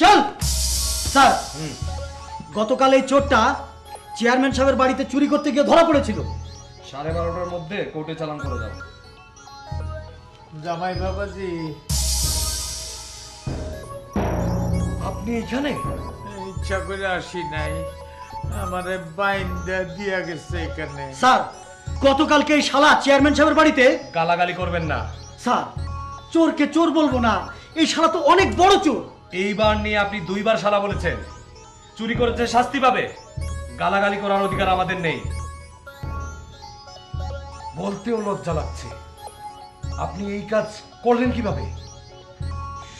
চল স্যার, গতকাল এই চোরটা চেয়ারম্যান সাহেবের বাড়িতে চুরি করতে গিয়ে ধরা পড়েছিল। 12:30টার মধ্যে কোর্টে চালান করে দাও। জামাই বাবাজি, আপনি এখানে? ইচ্ছা করে আসি নাই, আমারে বাইন্দা দিয়া গেছে এখানে। স্যার, গতকালকে এই শালা চেয়ারম্যান সাহেবের বাড়িতে গালাগালি করবেন না স্যার। চোরকে চোর বলবো না, এই শালা তো অনেক বড় চোর। এইবার নিয়ে আপনি 2 বার শালা বলেছেন। চুরি করেছে শাস্তি পাবে, গালাগালি করার অধিকার আমাদের নেই। বলতেও লজ্জা লাগছে, আপনি এই কাজ করলেন কিভাবে?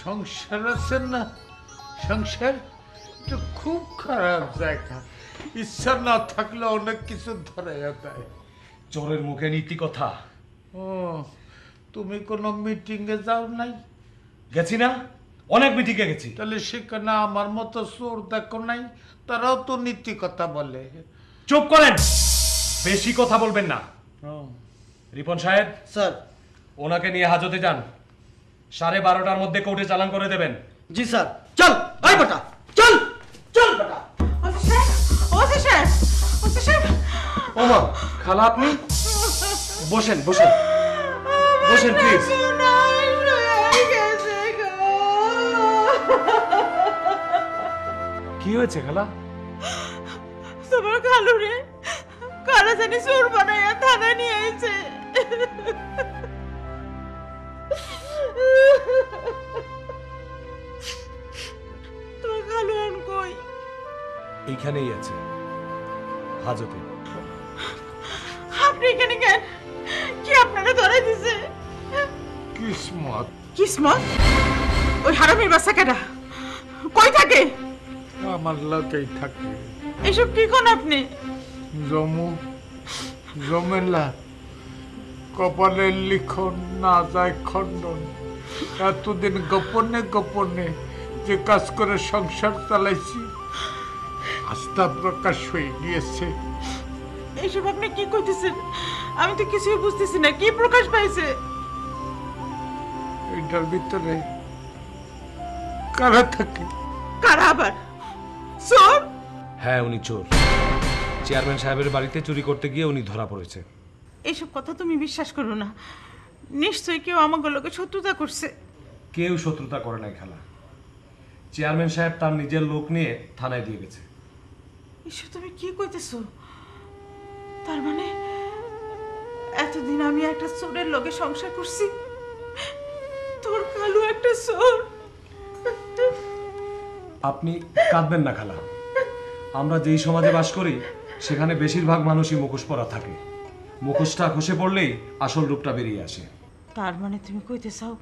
সংসার আছেন না, সংসার তো খুব খারাপ জায়গা, ইচ্ছা না থাকলে অনেক কিছু ধরাইয়া দেয়। চোরের মুখে নীতি কথা। ও, তুমি কোনো মিটিংয়ে যাও নাই? গেছি না, অনেক মিটিংয়ে গেছি। তাহলে সেখানে আমার মতো চোর দেখো নাই? তারাও তো নীতি কথা বলে। চুপ করেন, বেশি কথা বলবেন না। ও, রিপন সাহেব, স্যার। ওনাকে নিয়ে হাজতে যান। 12:30টার মধ্যে কোর্টে চালান করে দেবেন। জি স্যার। চল এই বেটা, চল চল বেটা। ও মা, খালা আপনি বসেন বসেন বসেন প্লিজ। কি হয়েছে খালা? তোমার খালু রে কারা জানি চোর বানাইয়া থানায় নিয়ে আইছে। তোমার খালু এখন কই? এইখানেই আছে, হাজতে। আপনি এখানে কেন? কি আপনারা ধরাই দিছে? কিসমত। কিসমত? ওই হারামির বাচ্চা কেডা? কই থাকে? আমার লোকেই থাকে। এসব কি কোন আপনি? জমু জমেলা, কপালের লিখন না যায় খণ্ডন। এতদিন গোপনে গোপনে যে কাজ করে সংসার চালাইছি, আস্থা প্রকাশ হয়ে গিয়েছে। এসব আপনি কি কইতেছেন? আমি তো কিছুই বুঝতেছি না, কি প্রকাশ পাইছে? এটার ভিতরে কারা থাকে? কারা আবার? চোর? হ্যাঁ, উনি চোর। চেয়ারম্যান সাহেবের বাড়িতে চুরি করতে গিয়ে উনি ধরা পড়েছে। এসব কথা তুমি বিশ্বাস করো না, নিশ্চয়ই কেউ আমাকে লোকে শত্রুতা করছে। কেউ শত্রুতা করে নাই খালা। চেয়ারম্যান সাহেব তার নিজের লোক নিয়ে থানায় দিয়ে গেছে। এসব তুমি কি কইতেছো? তার মানে এতদিন আমি একটা চোরের লগে সংসার করছি, তোর কালু একটা চোর। আপনি কাঁদবেন না খালা। আমরা যেই সমাজে বাস করি সেখানে বেশিরভাগ মানুষই মুখোশ পরা থাকে। মুখোশটা খসে পড়লেই আসল রূপটা বেরিয়ে আসে। তার মানে তুমি কইতে চাও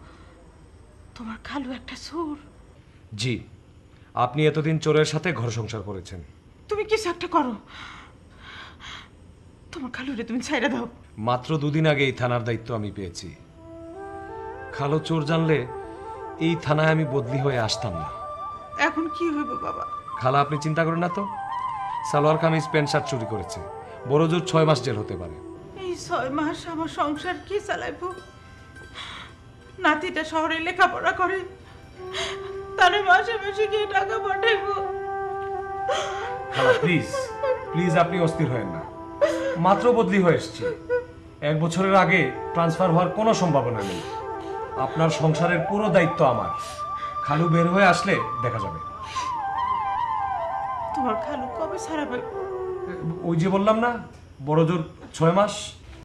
তোমার খালু একটা চোর? জি, আপনি এতদিন চোরের সাথে ঘর সংসার করেছেন। তুমি কিছু একটা করো, তোমার খালুরে তুমি ছাইড়া দাও। মাত্র 2 দিন আগে এই থানার দায়িত্ব আমি পেয়েছি। খালো চোর জানলে এই থানায় আমি বদলি হয়ে আসতাম না। এখন কি হইব বাবা? খালা, আপনি চিন্তা করেন না তো। সালোয়ার কামিজ প্যান্ট শার্ট চুরি করেছে, বড় জোর 6 মাস জেল হতে পারে। এই 6 মাস আমার সংসার কি চালাইব? নাতিটা শহরে লেখাপড়া করে, তারে মাসে মাসে গিয়ে টাকা পাঠাইব। খালা প্লিজ প্লিজ, আপনি অস্থির হয়েন না। মাত্র বদলি হয়ে এসেছি, 1 বছরের আগে ট্রান্সফার হওয়ার কোনো সম্ভাবনা নেই। আপনার সংসারের পুরো দায়িত্ব আমার। খালু বের হয়ে আসলে দেখা যাবে। তোমার খালু কবে ছাড়া পাইব? ওই যে বললাম না, বড় জোর 6 মাস।